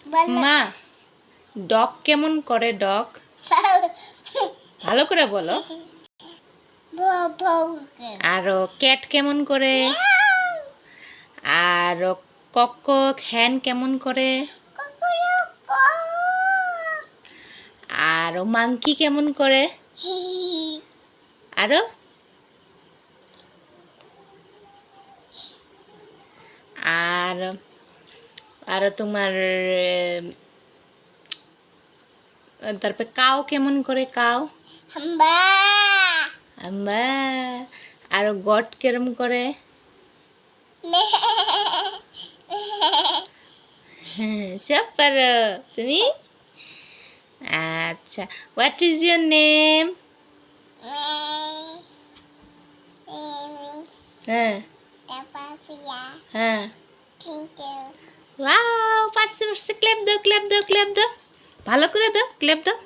মা ডগ কেমন করে ডগ ভালো করে বলো আর ক্যাট কেমন করে আর কক হ্যান কেমন করে আর মাংকি কেমন করে আরো আর আর তোমার তারপরে কাউ কেমন করে কাউ আম্বা আর গট কেরম করে সব পারো তুমি আচ্ছা হোয়াট ইজ ইয়োর নেম হ্যাঁ হ্যাঁ ওয়াও পারছে পারছে ক্ল্যাপ দাও ক্ল্যাপ দাও ক্ল্যাপ দাও ভালো করে দাও ক্ল্যাপ দাও